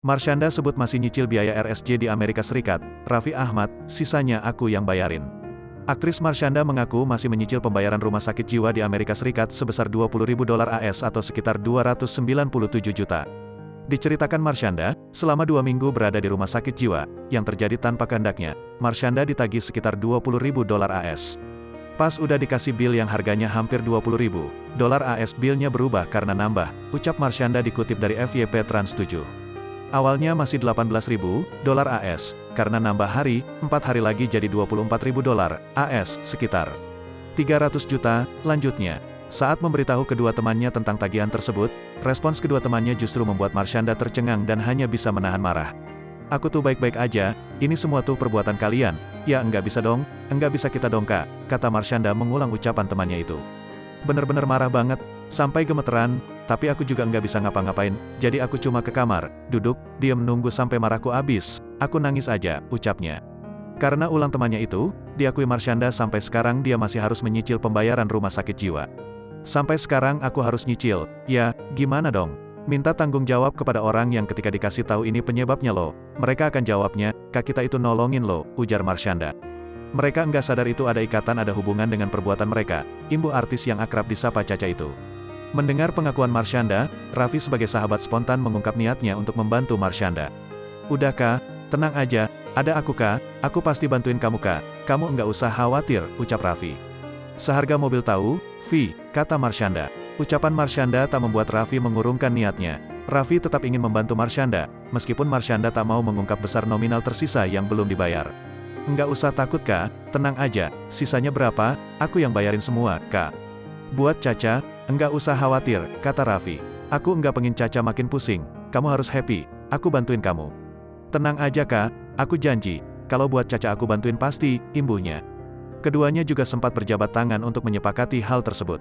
Marshanda sebut masih nyicil biaya RSJ di Amerika Serikat, Raffi Ahmad, sisanya aku yang bayarin. Aktris Marshanda mengaku masih menyicil pembayaran rumah sakit jiwa di Amerika Serikat sebesar $20.000 AS atau sekitar 297 juta. Diceritakan Marshanda, selama 2 minggu berada di rumah sakit jiwa, yang terjadi tanpa kehendaknya, Marshanda ditagih sekitar $20.000 AS. Pas udah dikasih bil yang harganya hampir $20.000 AS, bilnya berubah karena nambah, ucap Marshanda dikutip dari FYP Trans 7. Awalnya masih $18.000 AS, karena nambah hari, 4 hari lagi jadi $24.000 AS, sekitar 300 juta, lanjutnya. Saat memberitahu kedua temannya tentang tagihan tersebut, respons kedua temannya justru membuat Marshanda tercengang dan hanya bisa menahan marah. Aku tuh baik-baik aja, ini semua tuh perbuatan kalian. Ya enggak bisa dong, enggak bisa kita dong kak, kata Marshanda mengulang ucapan temannya itu. Bener-bener marah banget, sampai gemeteran, tapi aku juga nggak bisa ngapa-ngapain, jadi aku cuma ke kamar, duduk, diem nunggu sampai marahku habis, aku nangis aja, ucapnya. Karena ulang temannya itu, diakui Marshanda sampai sekarang dia masih harus menyicil pembayaran rumah sakit jiwa. Sampai sekarang aku harus nyicil, ya, gimana dong? Minta tanggung jawab kepada orang yang ketika dikasih tahu ini penyebabnya loh, mereka akan jawabnya, kak kita itu nolongin loh, ujar Marshanda. Mereka nggak sadar itu ada ikatan, ada hubungan dengan perbuatan mereka, imbuh artis yang akrab disapa Caca itu. Mendengar pengakuan Marshanda, Raffi sebagai sahabat spontan mengungkap niatnya untuk membantu Marshanda. Udah kak, tenang aja, ada aku kak, aku pasti bantuin kamu kak, kamu nggak usah khawatir, ucap Raffi. Seharga mobil tahu, Vi, kata Marshanda. Ucapan Marshanda tak membuat Raffi mengurungkan niatnya. Raffi tetap ingin membantu Marshanda, meskipun Marshanda tak mau mengungkap besar nominal tersisa yang belum dibayar. Enggak usah takut kak, tenang aja, sisanya berapa, aku yang bayarin semua, kak. Buat Caca, enggak usah khawatir, kata Raffi. Aku enggak pengen Caca makin pusing, kamu harus happy, aku bantuin kamu. Tenang aja kak, aku janji, kalau buat Caca aku bantuin pasti, imbuhnya. Keduanya juga sempat berjabat tangan untuk menyepakati hal tersebut.